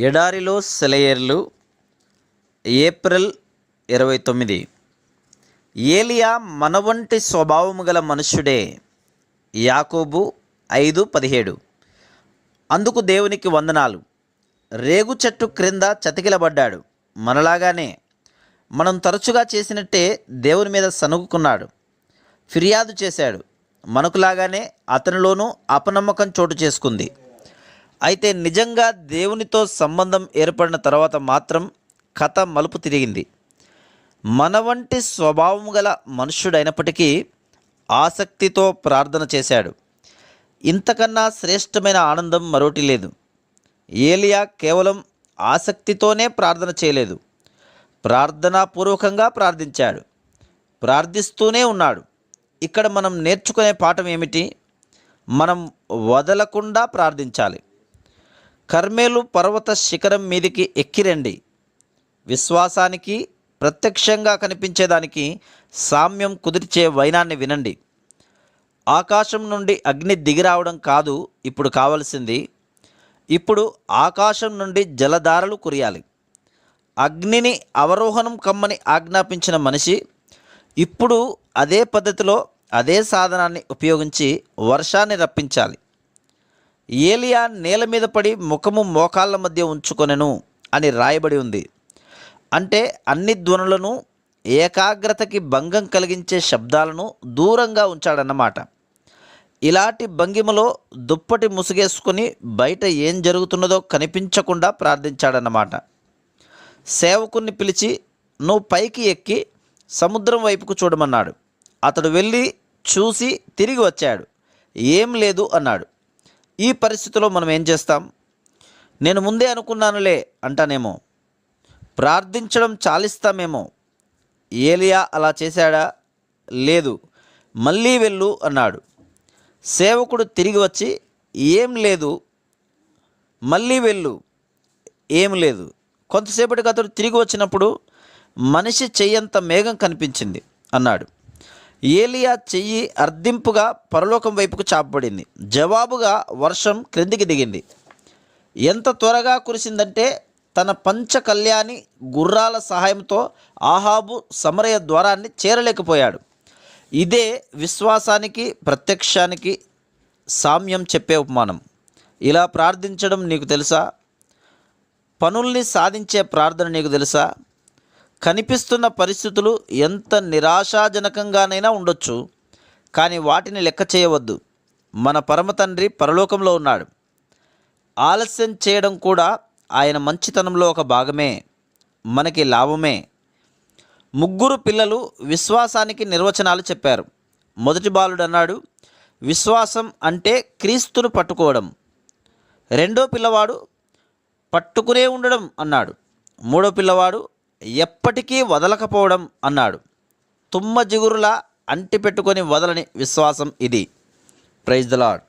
ఎడారిలో సెలయేర్లు ఏప్రిల్ 29. ఏలియా మన వంటి స్వభావము గల మనుష్యుడే. యాకోబు 5:17. అందుకు దేవునికి వందనాలు. రేగు చెట్టు క్రింద చతికిలబడ్డాడు. మనలాగానే మనం తరచుగా చేసినట్టే దేవుని మీద సనుగుకున్నాడు, ఫిర్యాదు చేశాడు. మనకులాగానే అతనిలోనూ అపనమ్మకం చోటు చేసుకుంది. అయితే నిజంగా దేవునితో సంబంధం ఏర్పడిన తర్వాత మాత్రం కథ మలుపు తిరిగింది. మన వంటి స్వభావం గల మనుష్యుడైనప్పటికీ ఆసక్తితో ప్రార్థన చేశాడు. ఇంతకన్నా శ్రేష్టమైన ఆనందం మరోటి లేదు. ఏలియా కేవలం ఆసక్తితోనే ప్రార్థన చేయలేదు, ప్రార్థనాపూర్వకంగా ప్రార్థించాడు, ప్రార్థిస్తూనే ఉన్నాడు. ఇక్కడ మనం నేర్చుకునే పాఠం ఏమిటి? మనం వదలకుండా ప్రార్థించాలి. కర్మేలు పర్వత శిఖరం మీదికి ఎక్కిరండి. విశ్వాసానికి, ప్రత్యక్షంగా కనిపించేదానికి సామ్యం కుదిర్చే వైనాన్ని వినండి. ఆకాశం నుండి అగ్ని దిగిరావడం కాదు ఇప్పుడు కావలసింది. ఇప్పుడు ఆకాశం నుండి జలధారలు కురియాలి. అగ్నిని అవరోహణం కమ్మని ఆజ్ఞాపించిన మనిషి ఇప్పుడు అదే పద్ధతిలో, అదే సాధనాన్ని ఉపయోగించి వర్షాన్ని రప్పించాలి. ఏలియా నేల మీద పడి ముఖము మోకాళ్ళ మధ్య ఉంచుకొనెను అని రాయబడి ఉంది. అంటే అన్ని ధ్వనులను, ఏకాగ్రతకి భంగం కలిగించే శబ్దాలను దూరంగా ఉంచాడన్నమాట. ఇలాంటి భంగిమలో దుప్పటి ముసుగేసుకుని బయట ఏం జరుగుతున్నదో కనిపించకుండా ప్రార్థించాడన్నమాట. సేవకుని పిలిచి, నువ్వు పైకి ఎక్కి సముద్రం వైపుకు చూడమన్నాడు. అతడు వెళ్ళి చూసి తిరిగి వచ్చాడు. ఏం లేదు అన్నాడు. ఈ పరిస్థితిలో మనం ఏం చేస్తాం? నేను ముందే అనుకున్నానులే అంటానేమో, ప్రార్థించడం చాలిస్తామేమో. ఏలియా అలా చేశాడా? లేదు. మళ్ళీ వెళ్ళు అన్నాడు. సేవకుడు తిరిగి వచ్చి, ఏం లేదు, మళ్ళీ వెళ్ళు, ఏం లేదు. కొంతసేపటికి అతడు తిరిగి వచ్చినప్పుడు మనిషి చెయ్యంత మేఘం కనిపించింది అన్నాడు. ఏలియా చెయ్యి అర్ధింపుగా పరలోకం వైపుకు చాపబడింది. జవాబుగా వర్షం క్రిందికి దిగింది. ఎంత త్వరగా కురిసిందంటే తన పంచకళ్యాణి గుర్రాల సహాయంతో ఆహాబు సమరయ ద్వారాన్ని చేరలేకపోయాడు. ఇదే విశ్వాసానికి, ప్రత్యక్షానికి సామ్యం చెప్పే ఉపమానం. ఇలా ప్రార్థించడం నీకు తెలుసా? పనుల్ని సాధించే ప్రార్థన నీకు తెలుసా? కనిపిస్తున్న పరిస్థితులు ఎంత నిరాశాజనకంగానైనా ఉండొచ్చు, కానీ వాటిని లెక్క చేయవద్దు. మన పరమ తండ్రి పరలోకంలో ఉన్నాడు. ఆలస్యం చేయడం కూడా ఆయన మంచితనంలో ఒక భాగమే, మనకి లాభమే. 3 పిల్లలు విశ్వాసానికి నిర్వచనాలు చెప్పారు. మొదటి బాలుడు అన్నాడు, విశ్వాసం అంటే క్రీస్తును పట్టుకోవడం. రెండో పిల్లవాడు పట్టుకునే ఉండడం అన్నాడు. మూడో పిల్లవాడు ఎప్పటికీ వదలకపోవడం అన్నాడు. తుమ్మ జిగురులా అంటిపెట్టుకొని వదలని విశ్వాసం ఇది. Praise the lord.